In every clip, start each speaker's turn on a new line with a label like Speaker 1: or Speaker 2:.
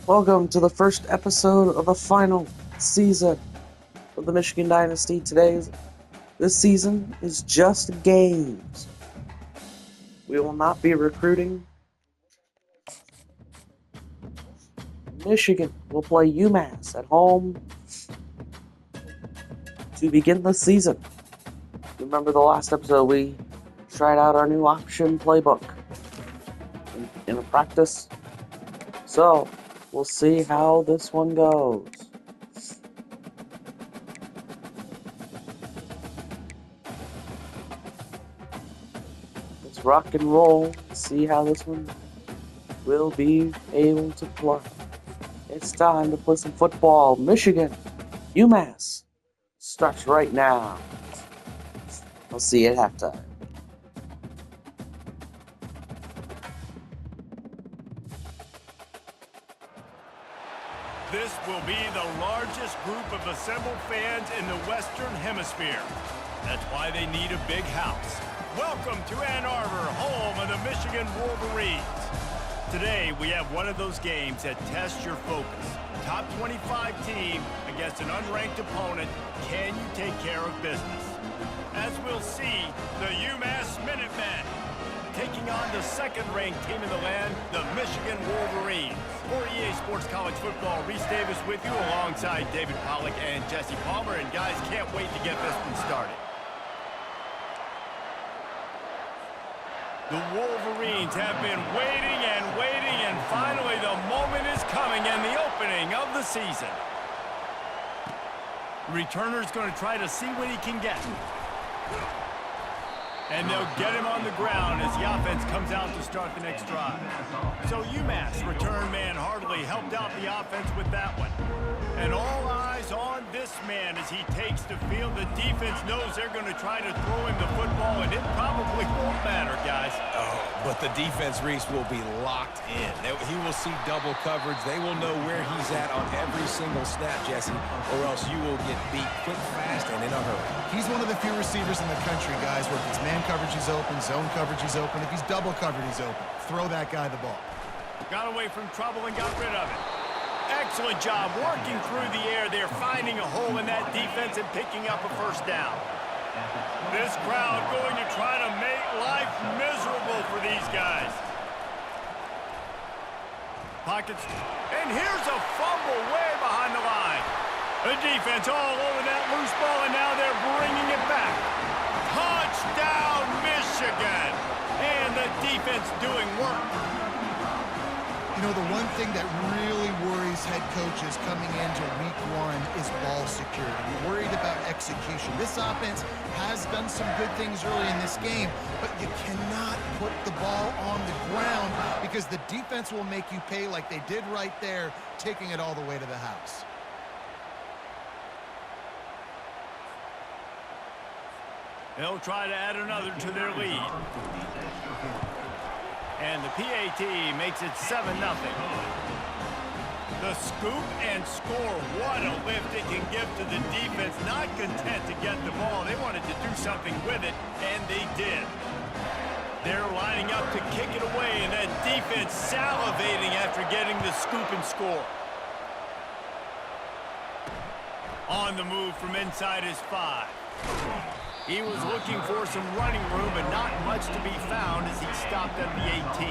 Speaker 1: Welcome to the first episode of the final season of the Michigan Dynasty. This season is just games. We will not be recruiting. Michigan will play Umass at home to begin the season. Remember the last episode we tried out our new option playbook in a practice. So, we'll see how this one goes. Let's rock and roll. See how this one will be able to play. It's time to play some football. Michigan, UMass starts right now. We'll see at halftime.
Speaker 2: This will be the largest group of assembled fans in the Western Hemisphere. That's why they need a big house. Welcome to Ann Arbor, home of the Michigan Wolverines. Today, we have one of those games that tests your focus. Top 25 team against an unranked opponent. Can you take care of business? As we'll see, the UMass Minutemen taking on the second-ranked team in the land, the Michigan Wolverines. For EA Sports College Football, Reese Davis with you alongside David Pollack and Jesse Palmer. And guys, can't wait to get this one started. The Wolverines have been waiting, and finally the moment is coming and the opening of the season. Returner's going to try to see what he can get. And they'll get him on the ground as the offense comes out to start the next drive. So UMass return man Hartley helped out the offense with that one. And all eyes on this man as he takes the field. The defense knows they're going to try to throw him the football, and it probably won't matter, guys.
Speaker 3: Oh, but the defense, Reese, will be locked in. He will see double coverage. They will know where he's at on every single snap, Jesse, or else you will get beat quick, fast, and in a hurry.
Speaker 4: He's one of the few receivers in the country, guys, where if his man coverage is open, zone coverage is open. If he's double covered, he's open. Throw that guy the ball.
Speaker 2: Got away from trouble and got rid of it. Excellent job working through the air. They're finding a hole in that defense and picking up a first down. This crowd going to try to make life miserable for these guys. Pockets. And here's a fumble way behind the line. The defense all over that loose ball, and now they're bringing it back. Touchdown, Michigan. And the defense doing work.
Speaker 4: You know, the one thing that really worries head coaches coming into week one is ball security. You're worried about execution. This offense has done some good things early in this game, but you cannot put the ball on the ground because the defense will make you pay like they did right there, taking it all the way to the house.
Speaker 2: They'll try to add another to their lead. And the PAT makes it 7-0. The scoop and score. What a lift it can give to the defense. Not content to get the ball. They wanted to do something with it, and they did. They're lining up to kick it away, and that defense salivating after getting the scoop and score. On the move from inside his 5. He was looking for some running room, but not much to be found as he stopped at the 18.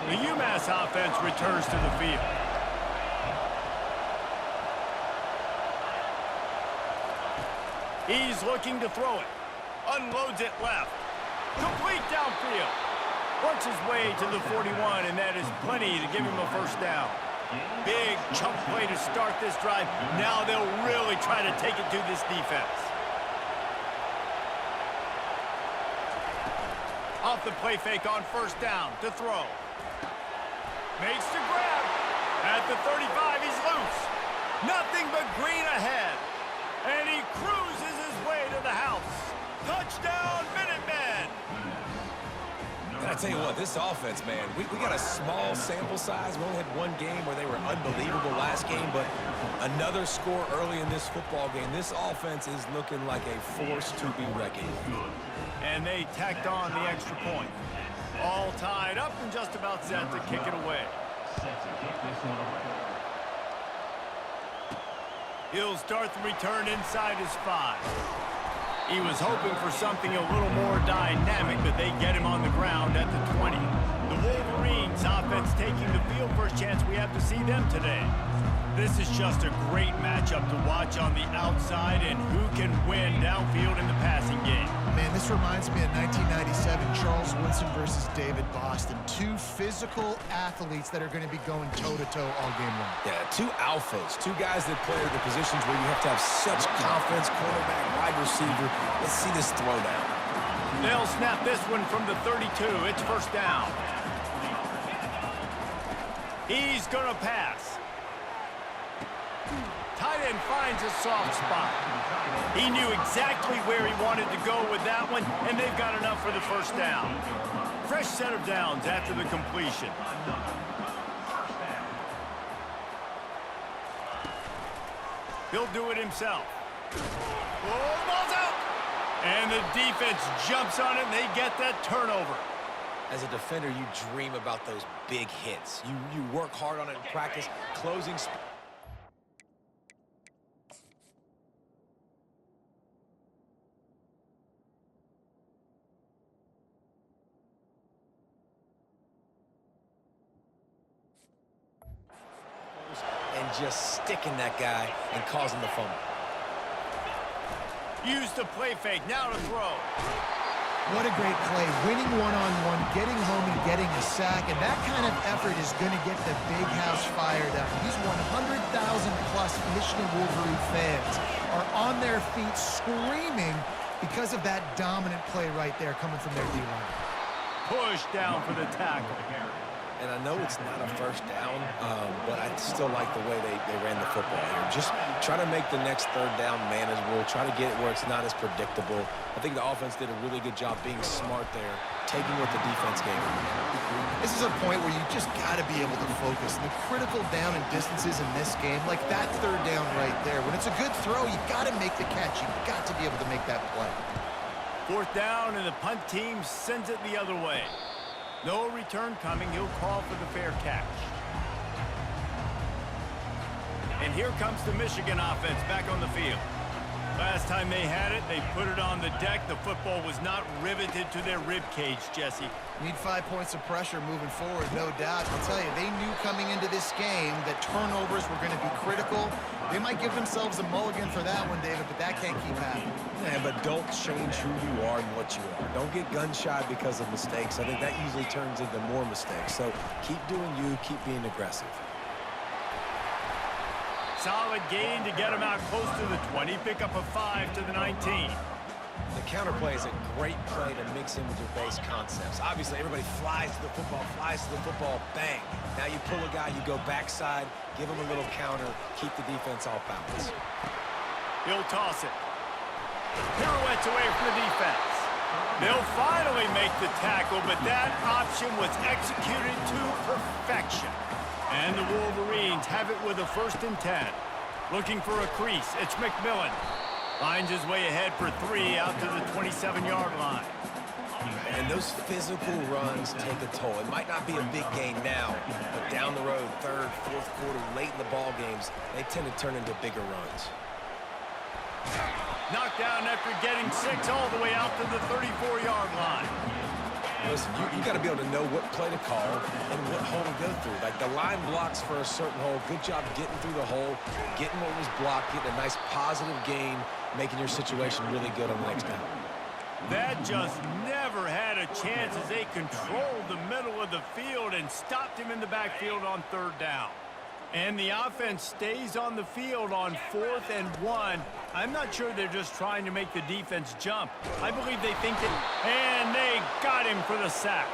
Speaker 2: The UMass offense returns to the field. He's looking to throw it. Unloads it left. Complete downfield. Works his way to the 41, and that is plenty to give him a first down. Big chunk play to start this drive. Now they'll really try to take it to this defense. Off the play fake on first down to throw. Makes the grab. At the 35, he's loose. Nothing but green ahead. And he cruises his way to the house. Touchdown, Minutemen!
Speaker 3: And I tell you what, this offense, man, we got a small sample size. We only had one game where they were unbelievable last game, but another score early in this football game. This offense is looking like a force to be reckoned with.
Speaker 2: And they tacked on the extra point. All tied up and just about set to kick it away. Set to kick this one away. He'll start the return inside his 5. He was hoping for something a little more dynamic, but they get him on the ground at the 20. The Wolverines offense taking the field. First chance we have to see them today. This is just a great matchup to watch on the outside, and who can win downfield in the passing game.
Speaker 4: Man, this reminds me of 1997, Charles Woodson versus David Boston. Two physical athletes that are going to be going toe-to-toe all game long.
Speaker 3: Yeah, two alphas, two guys that play the positions where you have to have such confidence, quarterback, wide receiver. Let's see this throwdown.
Speaker 2: They'll snap this one from the 32. It's first down. He's going to pass. Tight end finds a soft spot. He knew exactly where he wanted to go with that one, and they've got enough for the first down. Fresh set of downs after the completion. He'll do it himself. Oh, ball's out! And the defense jumps on it, and they get that turnover.
Speaker 3: As a defender, you dream about those big hits. You work hard on it in practice, closing. And just sticking that guy and causing the fumble.
Speaker 2: Use the play fake, now to throw.
Speaker 4: What a great play. Winning one-on-one, getting home and getting a sack, and that kind of effort is going to get the big house fired up. These 100,000-plus Michigan Wolverine fans are on their feet screaming because of that dominant play right there coming from their D-line.
Speaker 2: Push down for the tackle.
Speaker 3: And I know it's not a first down, but I still like the way they ran the football here. Just try to make the next third down manageable. Try to get it where it's not as predictable. I think the offense did a really good job being smart there, taking what the defense gave them.
Speaker 4: This is a point where you just got to be able to focus. And the critical down and distances in this game, like that third down right there, when it's a good throw, you got to make the catch. You've got to be able to make that play.
Speaker 2: Fourth down, and the punt team sends it the other way. No return coming. He'll call for the fair catch. And here comes the Michigan offense back on the field. Last time they had it, they put it on the deck. The football was not riveted to their rib cage, Jesse.
Speaker 4: Need 5 points of pressure moving forward, no doubt. I'll tell you, they knew coming into this game that turnovers were going to be critical. They might give themselves a mulligan for that one, David, but that can't keep happening.
Speaker 3: Yeah, but don't change who you are and what you are. Don't get gun-shy because of mistakes. I think that usually turns into more mistakes. So keep doing you, keep being aggressive.
Speaker 2: Solid gain to get him out close to the 20. Pick up a 5 to the 19.
Speaker 3: The counterplay is a great play to mix in with your base concepts. Obviously, everybody flies to the football, bang. Now you pull a guy, you go backside, give him a little counter, keep the defense off balance.
Speaker 2: He'll toss it. Pirouettes away from the defense. They'll finally make the tackle, but that option was executed to perfection. And the Wolverines have it with a 1st and 10. Looking for a crease. It's McMillan. Finds his way ahead for 3 out to the 27-yard line.
Speaker 3: And those physical runs take a toll. It might not be a big gain now, but down the road, 3rd, 4th quarter, late in the ball games, they tend to turn into bigger runs.
Speaker 2: Knocked down after getting 6 all the way out to the 34-yard line.
Speaker 3: Listen, you got to be able to know what play to call and what hole to go through. Like the line blocks for a certain hole. Good job getting through the hole, getting what was blocked, getting a nice positive gain, making your situation really good on the next down.
Speaker 2: That just never had a chance as they controlled the middle of the field and stopped him in the backfield on 3rd down. And the offense stays on the field on 4th and 1. I'm not sure they're just trying to make the defense jump. I believe they think that, and they got him for the sack.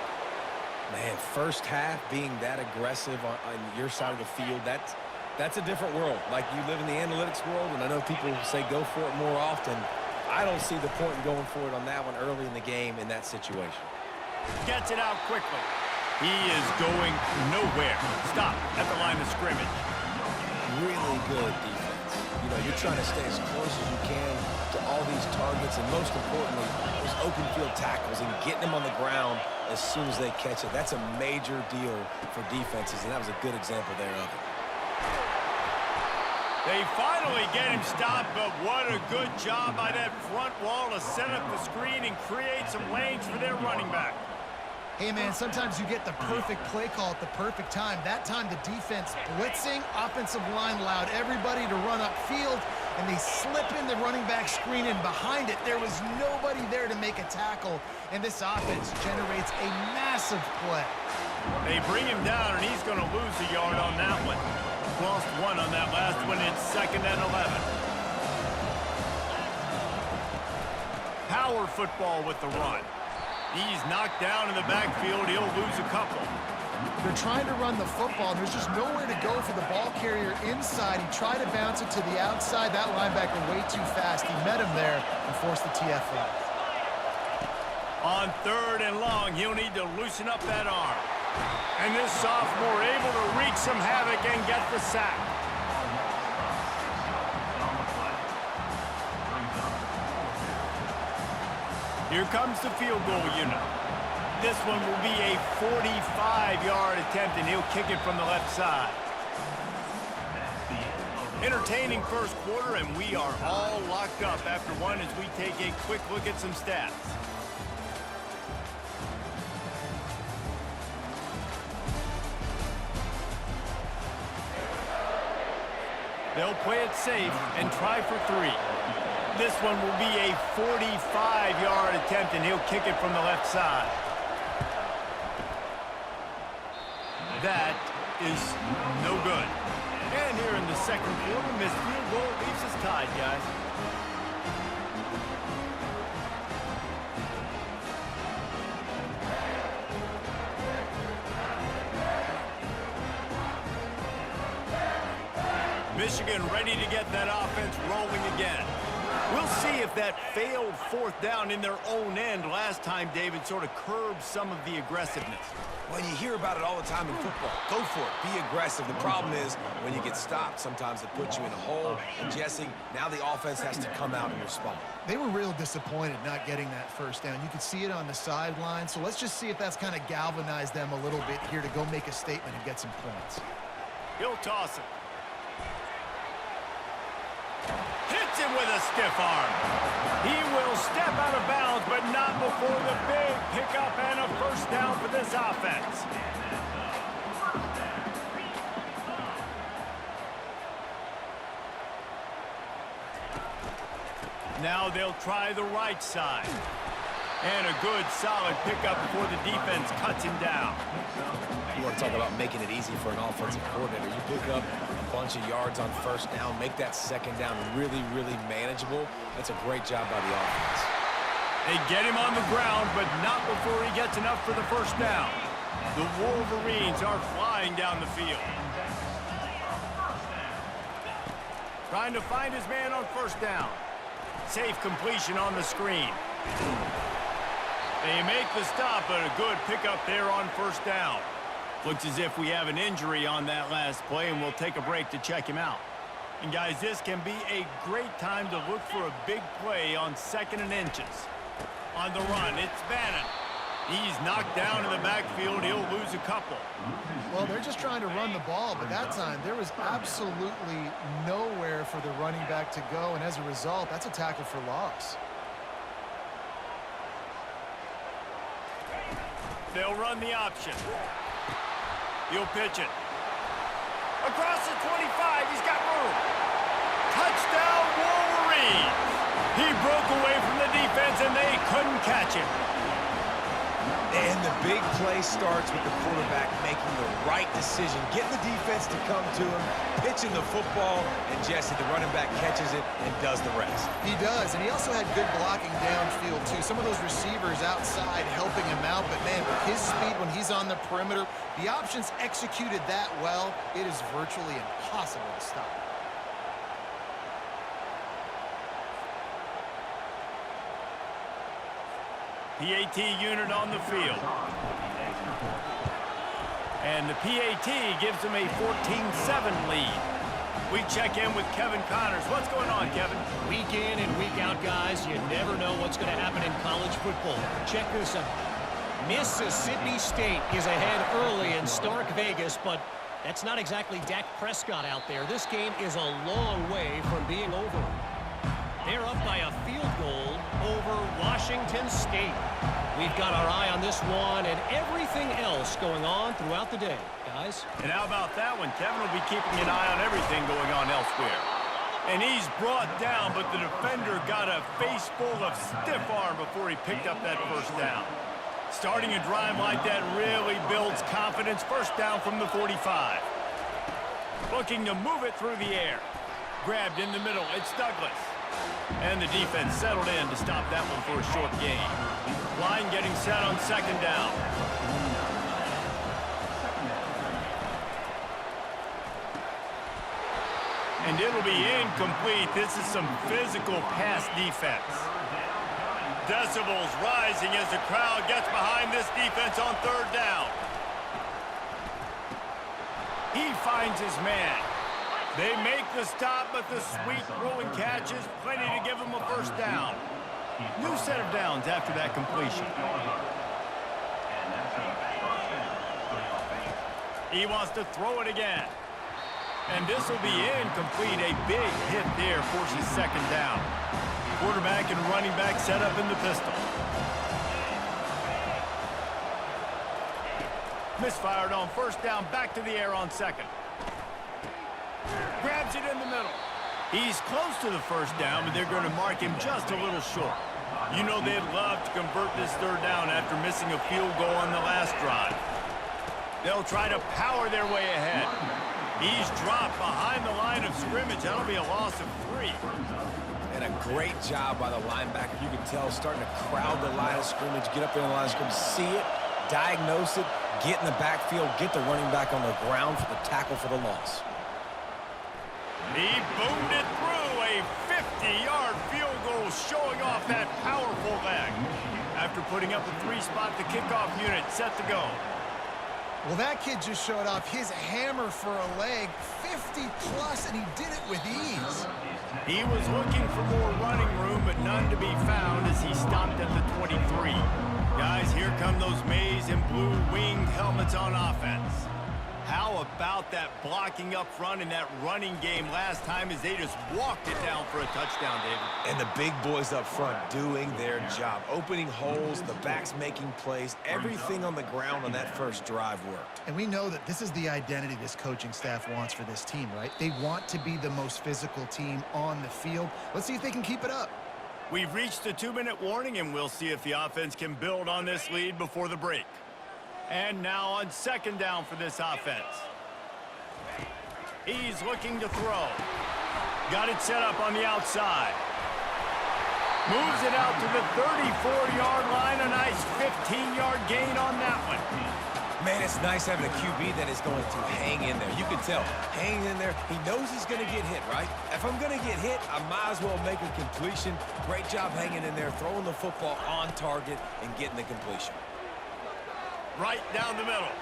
Speaker 3: Man, first half being that aggressive on your side of the field, that's a different world. Like you live in the analytics world, and I know people say go for it more often. I don't see the point in going for it on that one early in the game in that situation.
Speaker 2: Gets it out quickly. He is going nowhere. Stop at the line of scrimmage.
Speaker 3: Really good defense. You know, you're trying to stay as close as you can to all these targets, and most importantly, those open field tackles and getting them on the ground as soon as they catch it. That's a major deal for defenses, and that was a good example there of it.
Speaker 2: They finally get him stopped, but what a good job by that front wall to set up the screen and create some lanes for their running back.
Speaker 4: Hey, man, sometimes you get the perfect play call at the perfect time. That time the defense blitzing, offensive line allowed everybody to run upfield, and they slip in the running back screen, and behind it, there was nobody there to make a tackle, and this offense generates a massive play.
Speaker 2: They bring him down, and he's going to lose a yard on that one. Lost one on that last one. It's 2nd and 11. Power football with the run. He's knocked down in the backfield. He'll lose a couple.
Speaker 4: They're trying to run the football, and there's just nowhere to go for the ball carrier inside. He tried to bounce it to the outside. That linebacker way too fast. He met him there and forced the TFL.
Speaker 2: On 3rd and long, he'll need to loosen up that arm. And this sophomore able to wreak some havoc and get the sack. Here comes the field goal unit. This one will be a 45-yard attempt, and he'll kick it from the left side. Entertaining first quarter, and we are all locked up after one as we take a quick look at some stats. They'll play it safe and try for 3. This one will be a 45-yard attempt, and he'll kick it from the left side. That is no good. And here in the second quarter, missed field goal leaves us tied, guys. Michigan ready to get that offense rolling again. We'll see if that failed 4th down in their own end last time, David, sort of curbed some of the aggressiveness.
Speaker 3: Well, you hear about it all the time in football. Go for it. Be aggressive. The problem is when you get stopped, sometimes it puts you in a hole. And, Jesse, now the offense has to come out and respond.
Speaker 4: They were real disappointed not getting that 1st down. You could see it on the sideline. So let's just see if that's kind of galvanized them a little bit here to go make a statement and get some points.
Speaker 2: He'll toss it. Hits him with a stiff arm. He will step out of bounds, but not before the big pickup and a 1st down for this offense. Now they'll try the right side. And a good, solid pickup before the defense cuts him down.
Speaker 3: You want to talk about making it easy for an offensive coordinator. You pick up a bunch of yards on 1st down, make that 2nd down really, really manageable. That's a great job by the offense.
Speaker 2: They get him on the ground, but not before he gets enough for the 1st down. The Wolverines are flying down the field. Trying to find his man on 1st down. Safe completion on the screen. They make the stop, but a good pickup there on 1st down. Looks as if we have an injury on that last play, and we'll take a break to check him out. And, guys, this can be a great time to look for a big play on 2nd and inches. On the run, it's Bannon. He's knocked down in the backfield. He'll lose a couple.
Speaker 4: Well, they're just trying to run the ball, but that time there was absolutely nowhere for the running back to go, and as a result, that's a tackle for loss.
Speaker 2: They'll run the option. He'll pitch it. Across the 25, he's got room. Touchdown, Wolverines! He broke away from the defense, and they couldn't catch him.
Speaker 3: And the big play starts with the quarterback making the right decision, getting the defense to come to him, pitching the football, and Jesse, the running back, catches it and does the rest.
Speaker 4: He does, and he also had good blocking downfield, too. Some of those receivers outside helping him out, but, man, with his speed when he's on the perimeter, the options executed that well, it is virtually impossible to stop.
Speaker 2: PAT unit on the field. And the PAT gives them a 14-7 lead. We check in with Kevin Connors. What's going on, Kevin?
Speaker 5: Week in and week out, guys, you never know what's going to happen in college football. Check this out. Mississippi State is ahead early in Stark Vegas, but That's not exactly Dak Prescott out there. This game is a long way from being over. They're up by a field goal over Washington State. We've got our eye on this one and everything else going on throughout the day, guys.
Speaker 2: And how about that one? Kevin will be keeping an eye on everything going on elsewhere. And he's brought down, but the defender got a face full of stiff arm before he picked up that first down. Starting a drive like that really builds confidence. First down from the 45. Looking to move it through the air. Grabbed in the middle. It's Douglas. And the defense settled in to stop that one for a short gain. Line getting set on second down. And it'll be incomplete. This is some physical pass defense. Decibels rising as the crowd gets behind this defense on third down. He finds his man. They make the stop, but the sweet throwing catch is plenty to give him a first down. New set of downs after that completion. He wants to throw it again. And this will be incomplete. A big hit there forces second down. Quarterback and running back set up in the pistol. Misfired on first down, back to the air on second. Grabs it in the middle. He's close to the first down, but they're going to mark him just a little short. You know they'd love to convert this third down after missing a field goal on the last drive. They'll try to power their way ahead. He's dropped behind the line of scrimmage. That'll be a loss of 3.
Speaker 3: And a great job by the linebacker. You can tell starting to crowd the line of scrimmage, get up there in the line of scrimmage, see it, diagnose it, get in the backfield, get the running back on the ground for the tackle for the loss.
Speaker 2: He boomed it through. A 50-yard field goal showing off that powerful leg. After putting up a 3-spot, the kickoff unit set to go.
Speaker 4: Well, that kid just showed off his hammer for a leg, 50-plus, and he did it with ease.
Speaker 2: He was looking for more running room, but none to be found as he stopped at the 23. Guys, here come those maize and blue winged helmets on offense. How about that blocking up front in that running game last time as they just walked it down for a touchdown, David?
Speaker 3: And the big boys up front doing their job. Opening holes, the backs making plays, everything on the ground on that first drive worked.
Speaker 4: And we know that this is the identity this coaching staff wants for this team, right? They want to be the most physical team on the field. Let's see if they can keep it up.
Speaker 2: We've reached the 2-minute warning, and we'll see if the offense can build on this lead before the break. And now on second down for this offense. He's looking to throw. Got it set up on the outside. Moves it out to the 34-yard line. A nice 15-yard gain on that one.
Speaker 3: Man, it's nice having a QB that is going to hang in there. You can tell, hanging in there, he knows he's going to get hit, right? If I'm going to get hit, I might as well make a completion. Great job hanging in there, throwing the football on target and getting the completion.
Speaker 2: Right down the middle.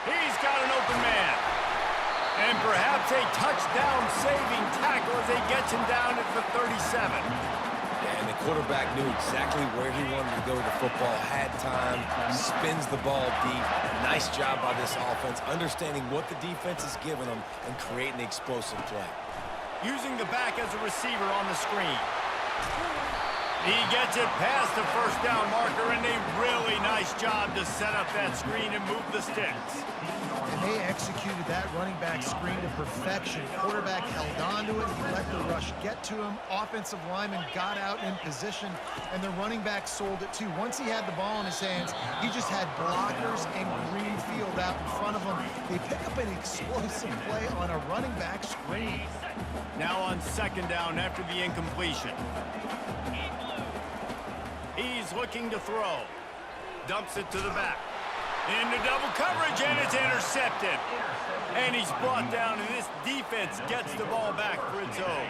Speaker 2: He's got an open man. And perhaps a touchdown-saving tackle as they gets him down at the 37.
Speaker 3: And the quarterback knew exactly where he wanted to go with the football, had time, spins the ball deep. Nice job by this offense, understanding what the defense is giving them and creating the explosive play.
Speaker 2: Using the back as a receiver on the screen. He gets it past the first down marker, and a really nice job to set up that screen and move the sticks.
Speaker 4: And they executed that running back screen to perfection. Quarterback held on to it. He let the rush get to him. Offensive lineman got out in position, and the running back sold it too. Once he had the ball in his hands, he just had blockers and green field out in front of him. They pick up an explosive play on a running back screen.
Speaker 2: Now on second down after the incompletion. He's looking to throw. Dumps it to the back. Into double coverage, and it's intercepted. And he's brought down, and this defense gets the ball back for its own.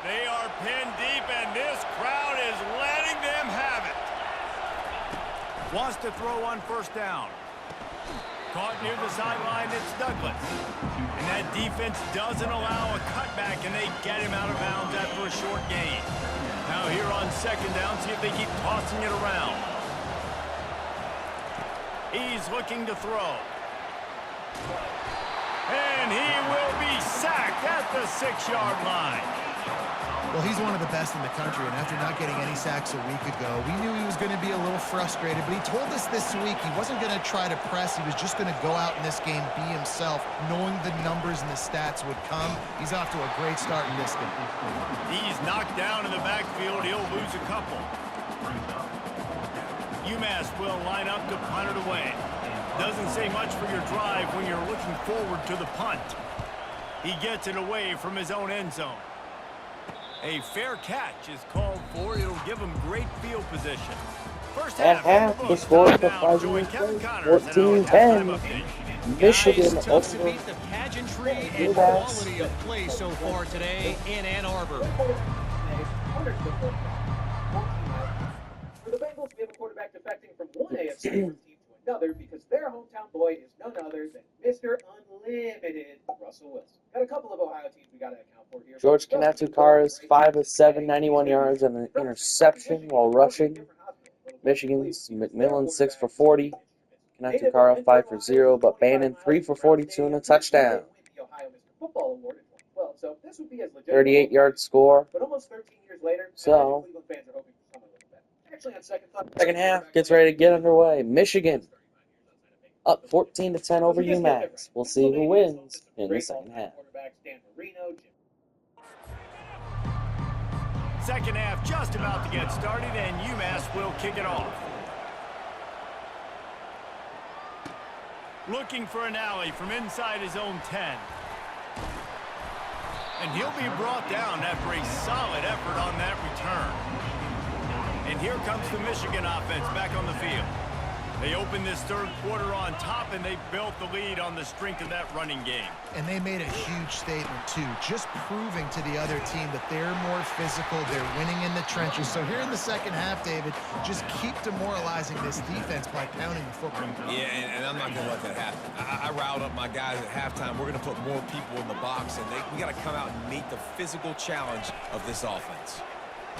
Speaker 2: They are pinned deep, and this crowd is letting them have it. Wants to throw on first down. Caught near the sideline, it's Douglas. And that defense doesn't allow a cutback, and they get him out of bounds after a short gain. Now here on second down, see if they keep tossing it around. He's looking to throw. And he will be sacked at the 6-yard line.
Speaker 4: Well, he's one of the best in the country, and after not getting any sacks a week ago, we knew he was going to be a little frustrated, but he told us this week he wasn't going to try to press. He was just going to go out in this game, be himself, knowing the numbers and the stats would come. He's off to a great start in this game.
Speaker 2: He's knocked down in the backfield. He'll lose a couple. Umass will line up to punt it away. Doesn't say much for your drive when you're looking forward to the punt. He gets it away from his own end zone. A fair catch is called for. It'll give him great field position. First
Speaker 1: At half, the score for 14-10. Michigan
Speaker 5: It's tough to beat the pageantry and quality of play so far today in Ann Arbor.
Speaker 6: For the Bengals, we have a quarterback defecting from one AFC team to another because their hometown boy is none other than Mr. Unlimited Russell Wilson. Got a couple of Ohio teams we got to account for here.
Speaker 1: George Kanatukaris, 5 of 7, 91 yards, and an interception while rushing. Michigan's McMillan, 6 for 40. Kanatukara, 5 for 0, but Bannon, 3 for 42 and a touchdown. 38-yard score. So, second half gets ready to get underway. Michigan up 14-10 over UMass. We'll see who wins in the second half.
Speaker 2: Second half just about to get started, and UMass will kick it off. Looking for an alley from inside his own 10. And he'll be brought down after a solid effort on that return. And here comes the Michigan offense back on the field. They opened this third quarter on top, and they built the lead on the strength of that running game.
Speaker 4: And they made a huge statement, too, just proving to the other team that they're more physical, they're winning in the trenches. So here in the second half, David, just keep demoralizing this defense by pounding the football.
Speaker 3: Yeah, and I'm not going to let that happen. I riled up my guys at halftime. We're going to put more people in the box, and we got to come out and meet the physical challenge of this offense.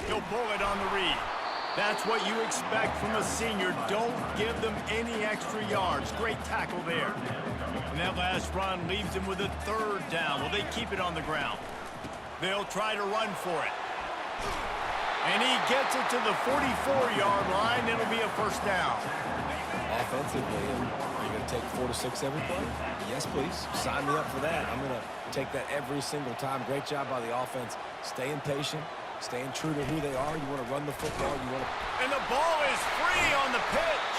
Speaker 2: He'll pull it on the read. That's what you expect from a senior. Don't give them any extra yards. Great tackle there. And that last run leaves them with a third down. Will they keep it on the ground? They'll try to run for it. And he gets it to the 44-yard line. It'll be a first down.
Speaker 3: Offensively, you're going to take 4 to 6 every play? Yes, please. Sign me up for that. I'm going to take that every single time. Great job by the offense. Staying patient. Staying true to who they are. You want to run the football.
Speaker 2: And the ball is free on the pitch.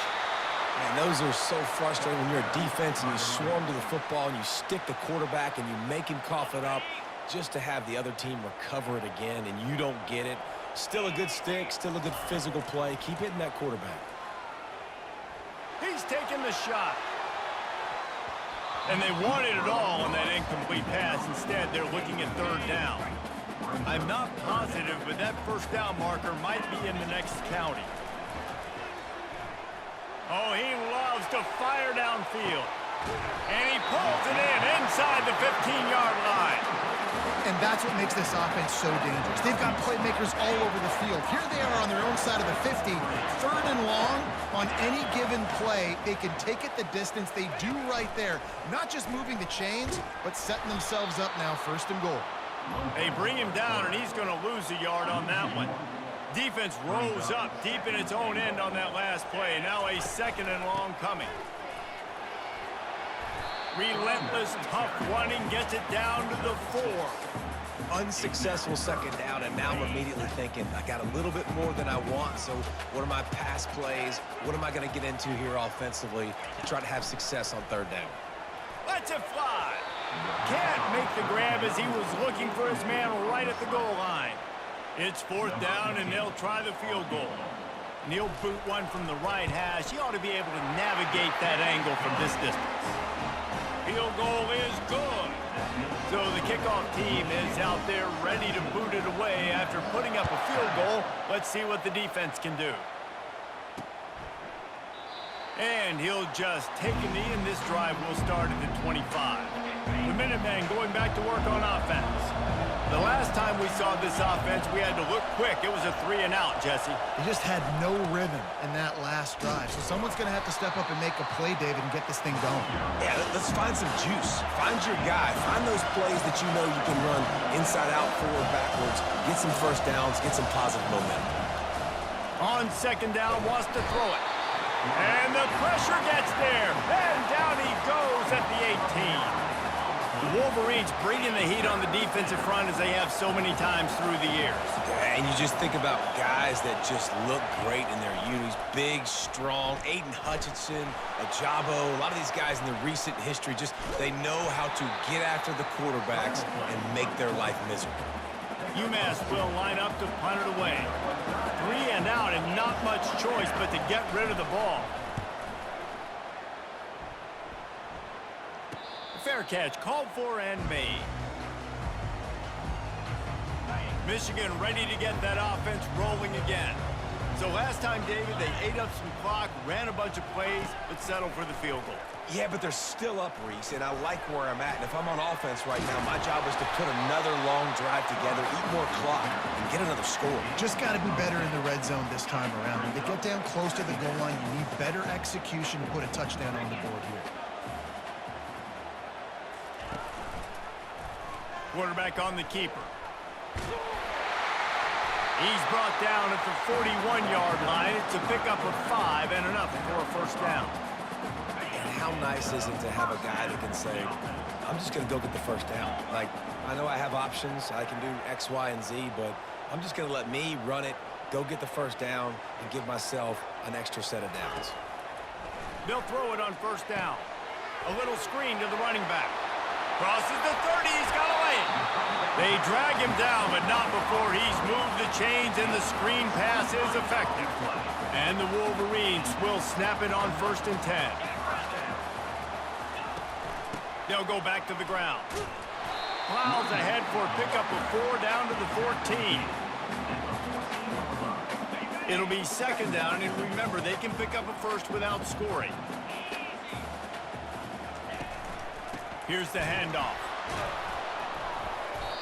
Speaker 3: Man, those are so frustrating when you're a defense and you swarm to the football and you stick the quarterback and you make him cough it up just to have the other team recover it again, and you don't get it. Still a good stick, still a good physical play. Keep hitting that quarterback.
Speaker 2: He's taking the shot. And they wanted it all on that incomplete pass. Instead, they're looking at third down. I'm not positive, but that first down marker might be in the next county. Oh, he loves to fire downfield. And he pulls it in inside the 15-yard line.
Speaker 4: And that's what makes this offense so dangerous. They've got playmakers all over the field. Here they are on their own side of the 50. Third and long, on any given play, they can take it the distance. They do right there. Not just moving the chains, but setting themselves up now, first and goal.
Speaker 2: They bring him down, and he's going to lose a yard on that one. Defense rose up deep in its own end on that last play. Now a second and long coming. Relentless, tough running gets it down to the 4.
Speaker 3: Unsuccessful second down, and now I'm immediately thinking, I got a little bit more than I want, so what are my pass plays? What am I going to get into here offensively to try to have success on third down?
Speaker 2: Lets it fly. Can't make the grab as he was looking for his man right at the goal line. It's fourth down, and they'll try the field goal. And he'll boot one from the right hash. He ought to be able to navigate that angle from this distance. Field goal is good. So the kickoff team is out there ready to boot it away after putting up a field goal. Let's see what the defense can do. And he'll just take a knee, and this drive will start at the 25. The Minutemen going back to work on offense. The last time we saw this offense, we had to look quick. It was a 3-and-out, Jesse.
Speaker 4: He just had no rhythm in that last drive. So someone's going to have to step up and make a play, David, and get this thing going.
Speaker 3: Yeah, let's find some juice. Find your guy. Find those plays that you know you can run inside out, forward, backwards. Get some first downs. Get some positive momentum.
Speaker 2: On second down, wants to throw it. And the pressure gets there. And down he goes at the 18. The Wolverines bringing the heat on the defensive front as they have so many times through the years.
Speaker 3: Yeah, and you just think about guys that just look great in their unis. Big, strong, Aiden Hutchinson, Ajabo, a lot of these guys in the recent history, just they know how to get after the quarterbacks and make their life miserable.
Speaker 2: Umass will line up to punt it away. 3-and-out and not much choice but to get rid of the ball. Fair catch called for and made. Michigan ready to get that offense rolling again. So last time, David, they ate up some clock, ran a bunch of plays, but settled for the field goal.
Speaker 3: Yeah, but they're still up, Reese, and I like where I'm at. And if I'm on offense right now, my job is to put another long drive together, eat more clock, and get another score.
Speaker 4: Just got to be better in the red zone this time around. When they get down close to the goal line, you need better execution to put a touchdown on the board here.
Speaker 2: Quarterback on the keeper. He's brought down at the 41-yard line. It's a pickup of 5 and enough for a first down.
Speaker 3: And how nice is it to have a guy that can say, I'm just going to go get the first down. Like, I know I have options. I can do X, Y, and Z, but I'm just going to let me run it, go get the first down, and give myself an extra set of downs.
Speaker 2: They'll throw it on first down. A little screen to the running back. Crosses the 30, he's got away. They drag him down, but not before he's moved the chains, and the screen pass is effective. And the Wolverines will snap it on 1st and 10. They'll go back to the ground. Plows ahead for a pickup of 4 down to the 14. It'll be 2nd down, and remember, they can pick up a first without scoring. Here's the handoff.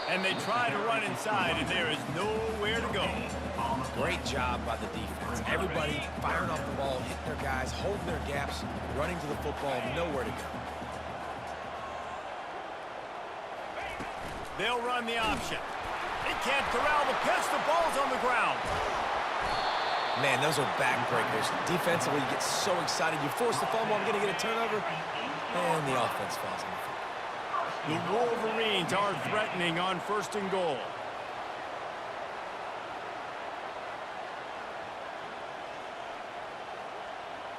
Speaker 2: And they try to run inside, and there is nowhere to go.
Speaker 3: Great job by the defense. Everybody firing off the ball, hitting their guys, holding their gaps, running to the football, nowhere to go.
Speaker 2: They'll run the option. They can't corral the pitch. The ball's on the ground.
Speaker 3: Man, those are backbreakers. Defensively, you get so excited. You force the fumble, I'm going to get a turnover, and the offense falls on the field.
Speaker 2: The Wolverines are threatening on 1st and goal.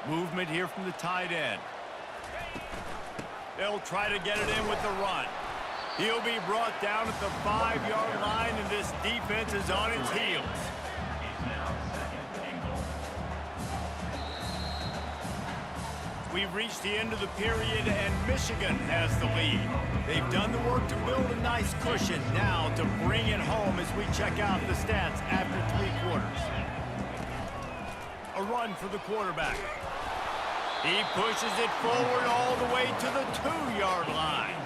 Speaker 2: Movement here from the tight end. They'll try to get it in with the run. He'll be brought down at the 5-yard line, and this defense is on its heels. We've reached the end of the period, and Michigan has the lead. They've done the work to build a nice cushion. Now to bring it home as we check out the stats after 3 quarters. A run for the quarterback. He pushes it forward all the way to the 2-yard line.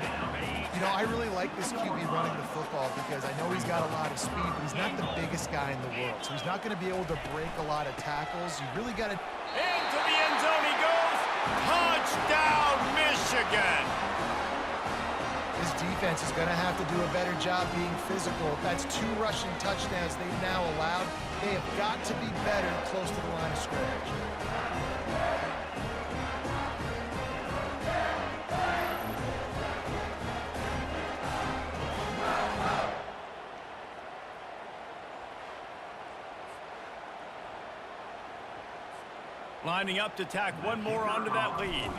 Speaker 4: You know, I really like this QB running the football because I know he's got a lot of speed, but he's not the biggest guy in the world. So he's not going to be able to break a lot of tackles. You really got to...
Speaker 2: Into the end zone he goes. Touchdown, Michigan!
Speaker 4: This defense is going to have to do a better job being physical. That's 2 rushing touchdowns they've now allowed. They have got to be better close to the line of scrimmage.
Speaker 2: Lining up to tack one more onto that lead.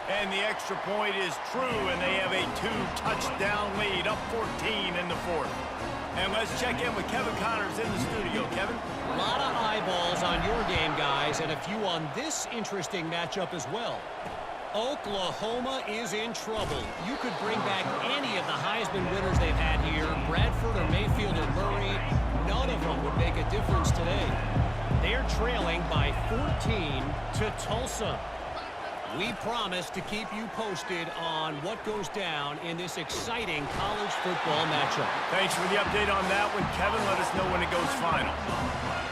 Speaker 2: And the extra point is true, and they have a 2-touchdown lead, up 14 in the 4th. And let's check in with Kevin Connors in the studio. Kevin?
Speaker 5: A lot of eyeballs on your game, guys, and a few on this interesting matchup as well. Oklahoma is in trouble. You could bring back any of the Heisman winners they've had here, Bradford or Mayfield or Murray. None of them would make a difference today. They're trailing by 14 to Tulsa. We promise to keep you posted on what goes down in this exciting college football matchup.
Speaker 2: Thanks for the update on that one, Kevin. Let us know when it goes final.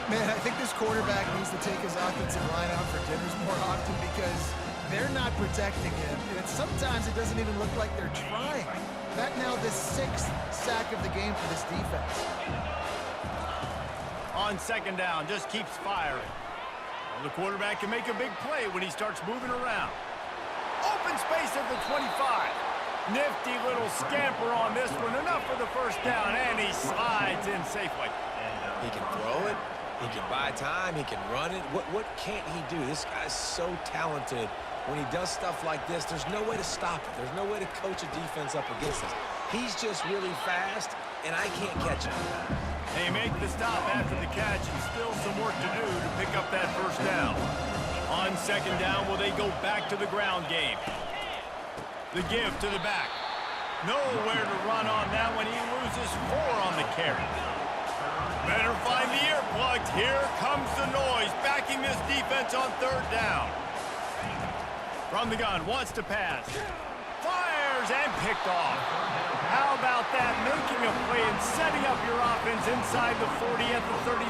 Speaker 4: Man, I think this quarterback needs to take his offensive line out for dinners more often because they're not protecting him. And sometimes it doesn't even look like they're trying. That now the 6th sack of the game for this defense.
Speaker 2: On second down, just keeps firing. Well, the quarterback can make a big play when he starts moving around. Open space at the 25. Nifty little scamper on this one. Enough for the first down, and he slides in safely.
Speaker 3: He can throw it. He can buy time. He can run it. What can't he do? This guy's so talented. When he does stuff like this, there's no way to stop it. There's no way to coach a defense up against this. He's just really fast, and I can't catch him.
Speaker 2: They make the stop after the catch, and still some work to do to pick up that first down. On second down, will they go back to the ground game? The give to the back. Nowhere to run on that one. He loses 4 on the carry. Better find the earplugs. Here comes the noise, backing this defense on third down. From the gun, wants to pass. Fires and picked off. How about that? Making a play and setting up your offense inside the 40 at the 39.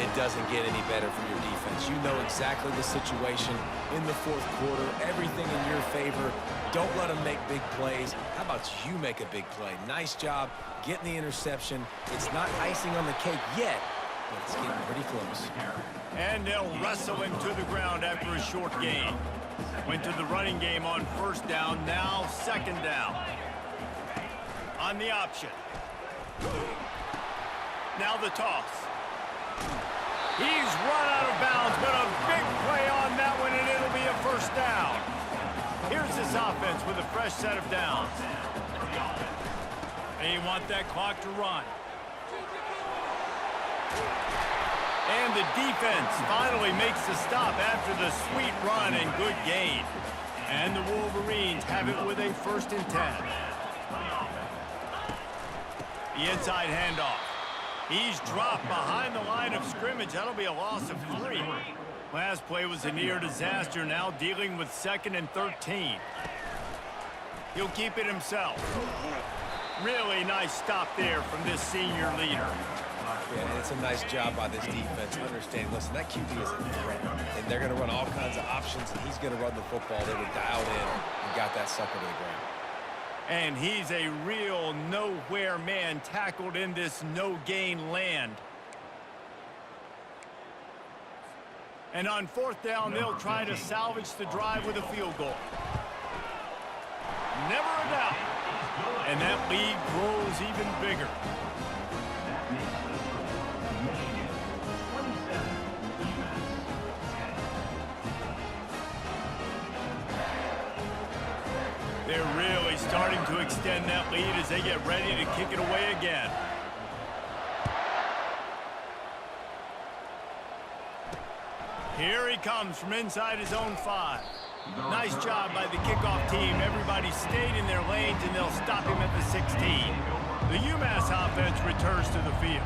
Speaker 3: It doesn't get any better for your defense. You know exactly the situation in the fourth quarter. Everything in your favor. Don't let them make big plays. How about you make a big play? Nice job getting the interception. It's not icing on the cake yet, but it's getting pretty close.
Speaker 2: And they'll wrestle him to the ground after a short gain. Went to the running game on first down, now second down. On the option. Now the toss. He's run out of bounds, but a big play on that one, and it'll be a first down. Here's this offense with a fresh set of downs. They want that clock to run. And the defense finally makes the stop after the sweet run and good gain. And the Wolverines have it with a 1st and 10. The inside handoff. He's dropped behind the line of scrimmage. That'll be a loss of 3. Last play was a near disaster, now dealing with 2nd and 13. He'll keep it himself. Really nice stop there from this senior leader.
Speaker 3: Yeah, and it's a nice job by this defense. Understand, listen, that QB is a threat, and they're going to run all kinds of options, and he's going to run the football. They were dialed in and got that sucker to the ground.
Speaker 2: And he's a real nowhere man tackled in this no-gain land. And on 4th down, they'll try to salvage the drive with a field goal. Never a doubt. And that lead grows even bigger. They're really starting to extend that lead as they get ready to kick it away again. Here he comes from inside his own 5. Nice job by the kickoff team. Everybody stayed in their lanes, and they'll stop him at the 16. The Umass offense returns to the field.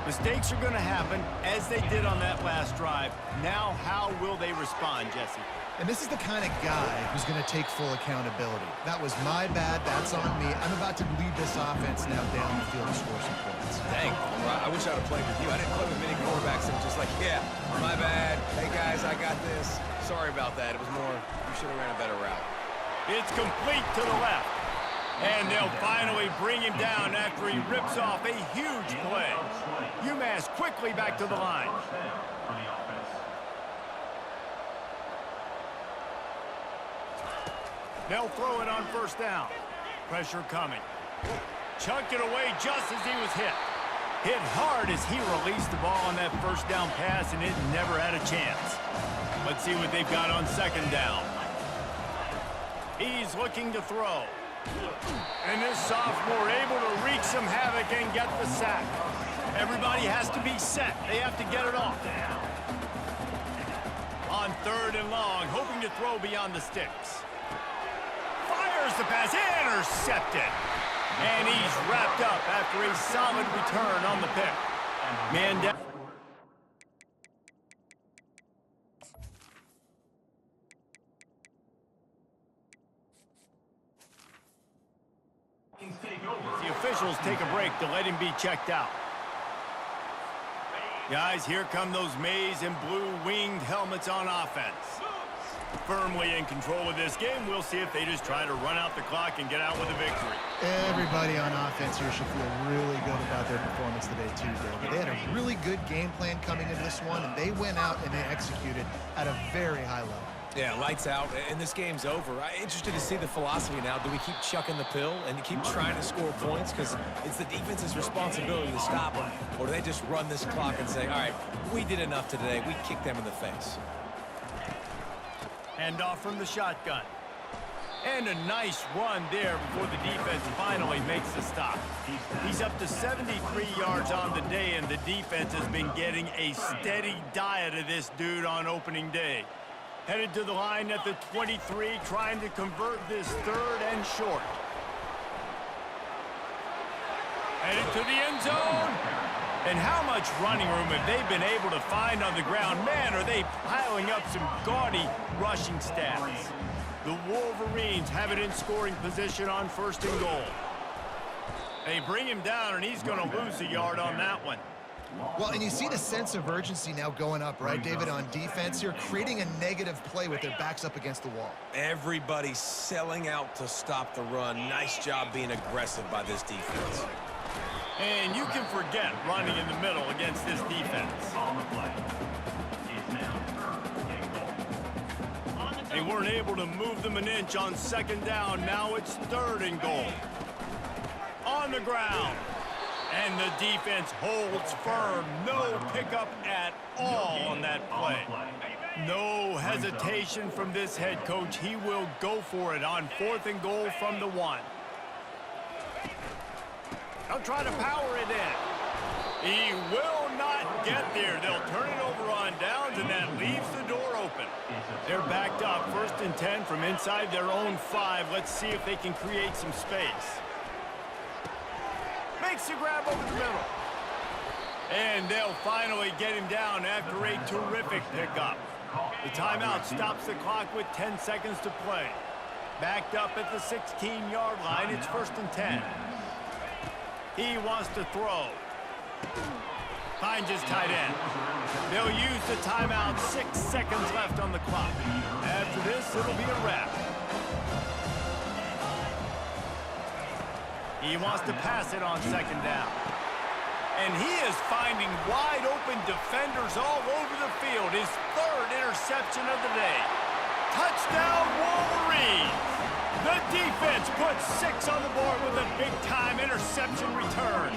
Speaker 2: Mistakes are going to happen, as they did on that last drive. Now, how will they respond, Jesse?
Speaker 4: And this is the kind of guy who's going to take full accountability. That was my bad. That's on me. I'm about to lead this offense now down the field to score some points.
Speaker 3: Dang, I wish I'd have played with you. I didn't play with many quarterbacks that were just like, yeah, my bad. Hey, guys, I got this. Sorry about that. It was more, you should have ran a better route.
Speaker 2: It's complete to the left. And they'll finally bring him down after he rips off a huge play. Umass quickly back to the line. They'll throw it on 1st down. Pressure coming. Chucked it away just as he was hit. Hit hard as he released the ball on that 1st down pass, and it never had a chance. Let's see what they've got on 2nd down. He's looking to throw. And this sophomore able to wreak some havoc and get the sack. Everybody has to be set. They have to get it off. On 3rd and long, hoping to throw beyond the sticks. Fires the pass, intercepted. And he's wrapped up after a solid return on the pick. Man down. officials take a break to let him be checked out. Guys, here come those maize and blue winged helmets on offense. Firmly in control of this game. We'll see if they just try to run out the clock and get out with a victory.
Speaker 4: Everybody on offense here should feel really good about their performance today, too, Dave. They had a really good game plan coming into this one, and they went out and they executed at a very high level.
Speaker 3: Yeah, lights out, and this game's over. I'm interested to see the philosophy now. Do we keep chucking the pill and keep trying to score points? Because it's the defense's responsibility to stop them. Or do they just run this clock and say, all right, we did enough today. We kicked them in the face.
Speaker 2: Hand off from the shotgun. And a nice run there before the defense finally makes the stop. He's up to 73 yards on the day, and the defense has been getting a steady diet of this dude on opening day. Headed to the line at the 23, trying to convert this third and short. Headed to the end zone. And how much running room have they been able to find on the ground? Man, are they piling up some gaudy rushing stats. The Wolverines have it in scoring position on 1st and goal. They bring him down, and he's going to lose a yard on that one.
Speaker 4: Well, and you see the sense of urgency now going up, right, David, on defense here, creating a negative play with their backs up against the wall.
Speaker 3: Everybody's selling out to stop the run. Nice job being aggressive by this defense.
Speaker 2: And you can forget running in the middle against this defense. They weren't able to move them an inch on 2nd down. Now it's 3rd and goal. On the ground. And the defense holds firm. No pickup at all on that play. No hesitation from this head coach. He will go for it on 4th and goal from the 1. They'll try to power it in. He will not get there. They'll turn it over on downs, and that leaves the door open. They're backed up. 1st and 10 from inside their own 5. Let's see if they can create some space. Makes the grab over the middle. And they'll finally get him down after a terrific pickup. The timeout stops the clock with 10 seconds to play. Backed up at the 16-yard line. It's 1st and 10. He wants to throw. Finds his tight end. They'll use the timeout. 6 seconds left on the clock. After this, it'll be a wrap. He wants to pass it on 2nd down. And he is finding wide open defenders all over the field. His 3rd interception of the day. Touchdown, Wolverines! The defense puts 6 on the board with a big-time interception return.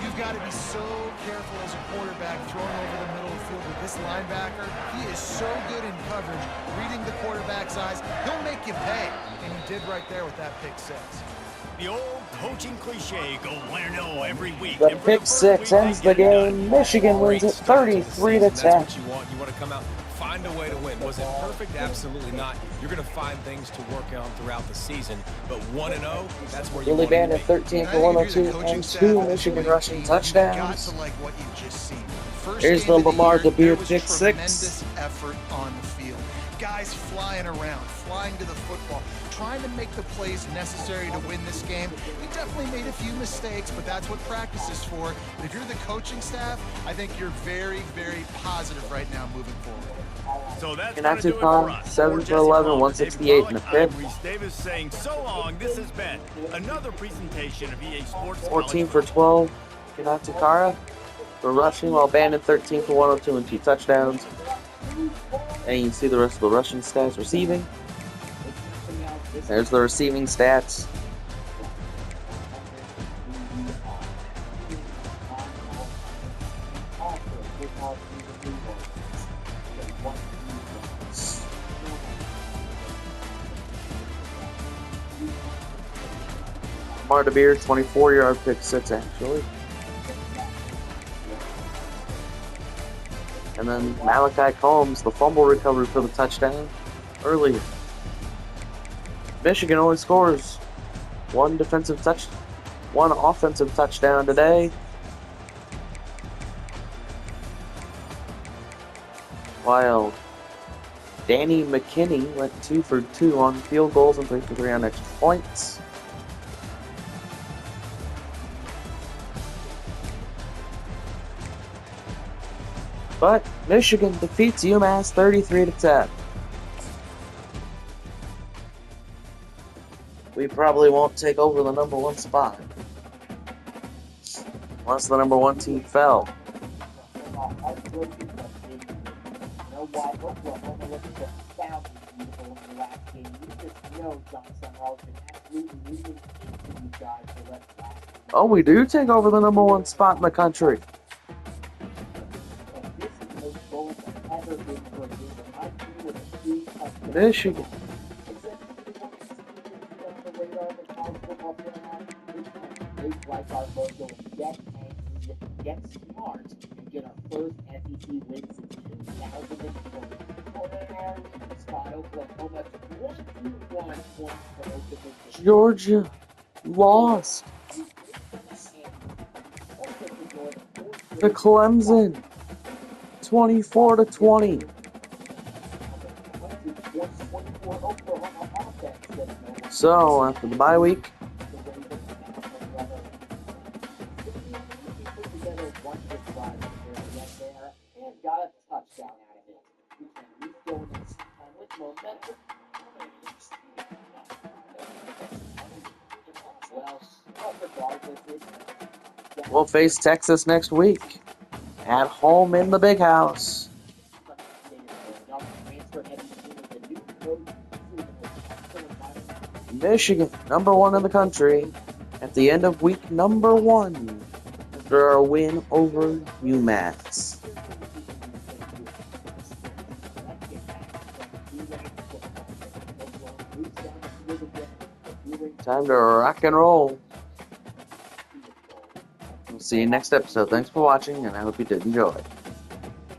Speaker 4: You've got to be so careful as a quarterback throwing over the middle of the field with this linebacker. He is so good in coverage, reading the quarterback's eyes. He'll make you pay, and he did right there with that pick 6.
Speaker 2: The old coaching cliche, go 1-0 every week.
Speaker 1: The pick 6 ends the game. Michigan wins it 33-10.
Speaker 3: That's what you want. You want to come out, find a way to win. Was it perfect? Absolutely not. You're going to find things to work on throughout the season. But 1-0, that's where you
Speaker 1: Billy
Speaker 3: want to
Speaker 1: Bandit
Speaker 3: be.
Speaker 1: 13 for 102 and 2 Michigan rushing touchdowns.
Speaker 4: Got to like what you've just seen. First
Speaker 1: Here's
Speaker 4: game
Speaker 1: the
Speaker 4: of
Speaker 1: Lamar
Speaker 4: year,
Speaker 1: DeBeer
Speaker 4: there was
Speaker 1: pick 6.
Speaker 4: Tremendous effort on the field. Guys flying around, flying to the football, trying to make the plays necessary to win this game. We definitely made a few mistakes, but that's what practice is for. But if you're the coaching staff, I think you're very, very positive right now moving forward.
Speaker 2: So that's
Speaker 1: Connected do it for us. 7 for 11, 168 in the fifth.
Speaker 2: Reese Davis saying so long. This has been another presentation of EA Sports.
Speaker 1: 14 for 12. Kanatakara for rushing, while Bandit 13 for 102 and 2 touchdowns. And you can see the rest of the rushing stats. Receiving. There's the receiving stats. Lamar DeBeer, 24-yard pick 6 actually. And then Malachi Combs, the fumble recovery for the touchdown earlier. Michigan only scores one offensive touchdown today. While Danny McKinney went 2 for 2 on field goals and 3 for 3 on extra points. But Michigan defeats UMass 33-10. We probably won't take over the number 1 spot. Unless the number 1 team fell. Oh, we do take over the number 1 spot in the country. Michigan.
Speaker 6: Get smart and get our first SEC win since 2020. Spot Oklahoma 21 points.
Speaker 1: Georgia lost to Clemson 24-20. So after the bye week, we'll face Texas next week at home in the Big House. Michigan, number 1 in the country, at the end of week number 1, after a win over UMass. Time to rock and roll. We'll see you next episode. Thanks for watching, and I hope you did enjoy.